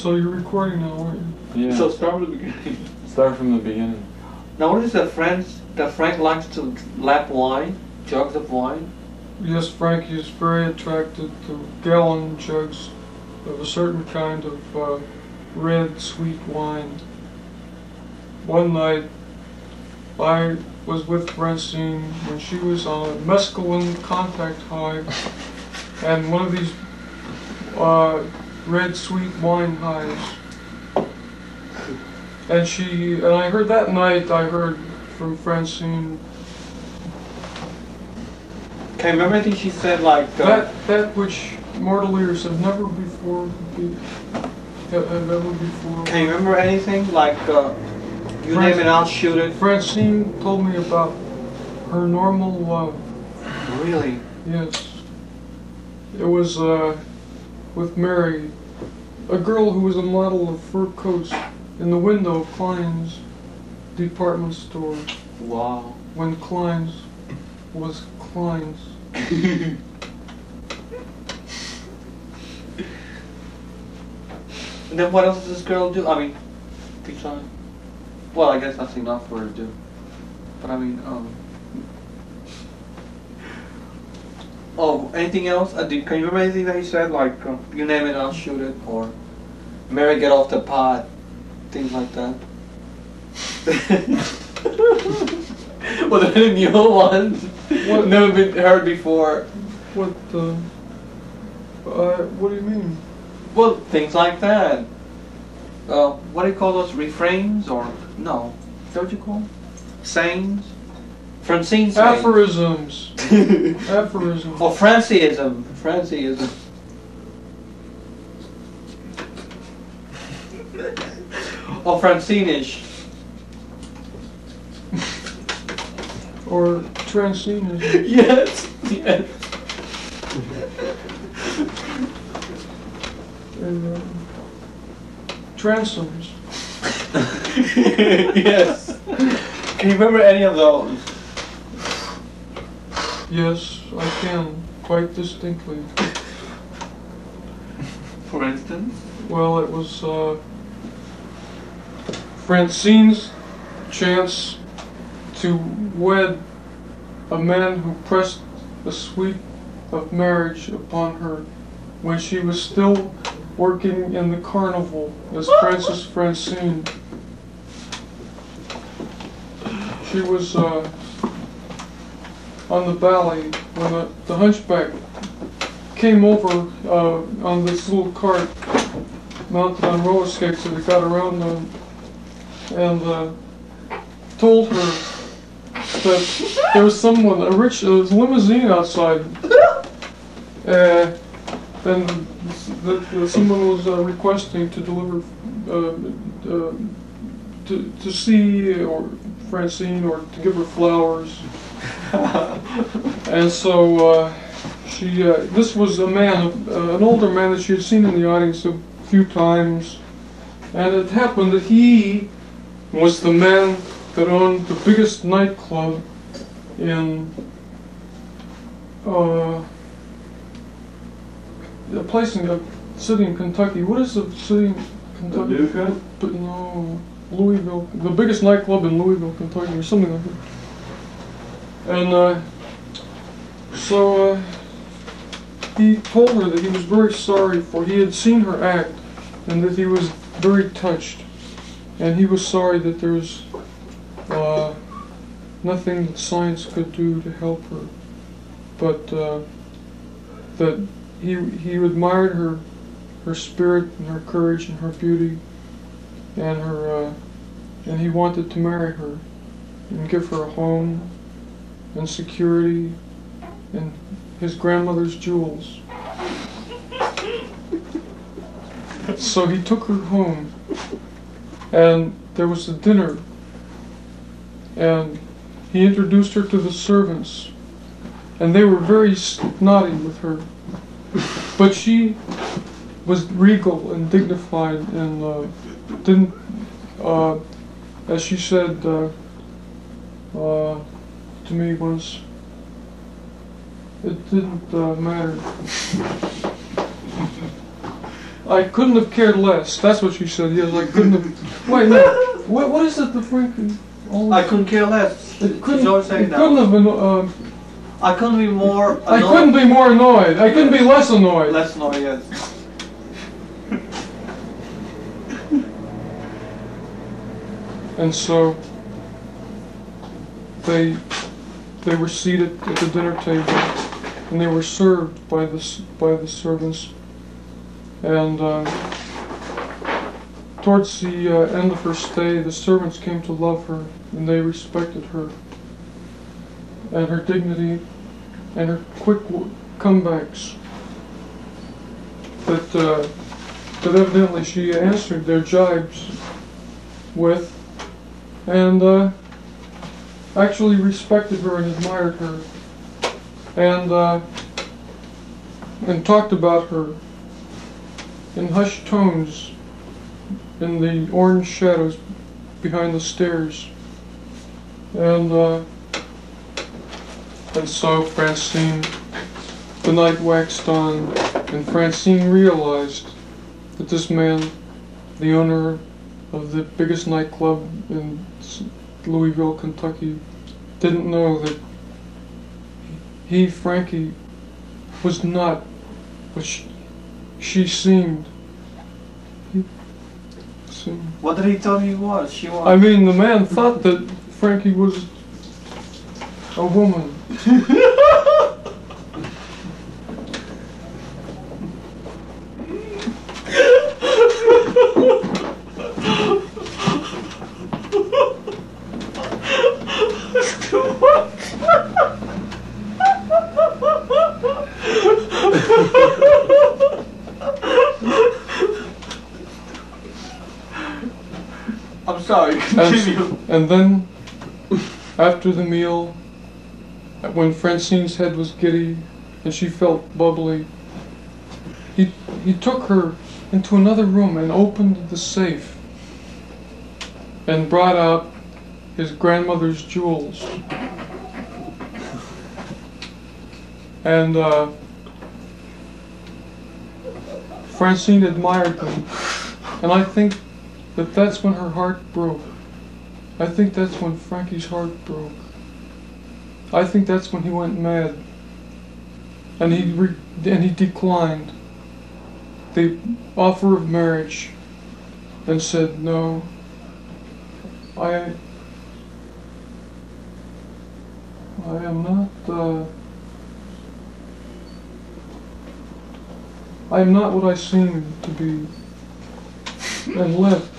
So you're recording now, aren't you? Yeah. So start from the beginning. Start from the beginning. Now what is that Frank likes to lap wine? Jugs of wine? Yes, Frankie is very attracted to gallon jugs of a certain kind of red, sweet wine. One night, I was with Francine when she was on a mescaline contact high, and one of these red, sweet wine highs. And I heard that night, I heard from Francine. Can you remember anything she said, like... That which mortal ears have never before... have ever before... Can you remember anything, like, you name it, I'll shoot it? Francine told me about her normal love. Really? Yes. It was, with Mary, a girl who was a model of fur coats in the window of Klein's department store. Wow. When Klein's was Klein's. And then what else does this girl do? I mean, besides... Well, I guess that's enough for her to do. But I mean, oh, anything else? Can you remember anything that he said? Like, you name it, I'll shoot it. Or, Mary, get off the pot. Things like that. Well, there any new ones? What? Never been heard before. What do you mean? Well, things like that. What do you call those? Refrains? Or, no. Is that what you call them? Sayings? Francine sayings. Aphorisms. Aphorisms. Or Franciism. Franciism. Or Francine-ish. Or Francine. Yes. Yes. And, transoms. Yes. Can you remember any of those? Yes, I can, quite distinctly. For instance? Well, it was Francine's chance to wed a man who pressed the sweet of marriage upon her when she was still working in the carnival as Princess Francine. She was on the ballet when the hunchback came over on this little cart mounted on roller skates that he got around on, and told her that there was someone, there was a limousine outside, and that someone was requesting to deliver, to see or Francine or to give her flowers. And so this was a man, an older man that she had seen in the audience a few times, and it happened that he was the man that owned the biggest nightclub in a place in a city in Kentucky. What is the city in Kentucky? Paducah? But no, Louisville. The biggest nightclub in Louisville, Kentucky, or something like that. And so he told her that he was very sorry, for he had seen her act, and that he was very touched, and he was sorry that there's nothing that science could do to help her, but that he admired her spirit and her courage and her beauty, and and he wanted to marry her and give her a home and security and his grandmother's jewels. So he took her home, and there was a dinner, and he introduced her to the servants, and they were very snotty with her, but she was regal and dignified, and didn't, as she said to me once, it didn't matter. I couldn't have cared less. That's what she said. Yes, I couldn't have. Wait, no. What is it the Frankie always? I couldn't care less. She's always saying that. Couldn't have been. I couldn't be more annoyed. I couldn't be more annoyed. I couldn't be less annoyed. Less annoyed, yes. And so they were seated at the dinner table, and they were served by the servants. And towards the end of her stay, the servants came to love her, and they respected her and her dignity and her quick comebacks. That evidently she answered their jibes with, and actually respected her and admired her, and talked about her in hushed tones in the orange shadows behind the stairs. And so Francine, the night waxed on, and Francine realized that this man, the owner of the biggest nightclub in Louisville, Kentucky, didn't know that he, Frankie, was not what she seemed. What did he tell you he was? She was. I mean, the man thought that Frankie was a woman. I'm sorry, continue. And then, after the meal, when Francine's head was giddy and she felt bubbly, he took her into another room and opened the safe and brought out his grandmother's jewels. And Francine admired them, and I think that that's when her heart broke. I think that's when Frankie's heart broke. I think that's when he went mad, and he declined the offer of marriage, and said, "No, I am not what I seem to be," and left.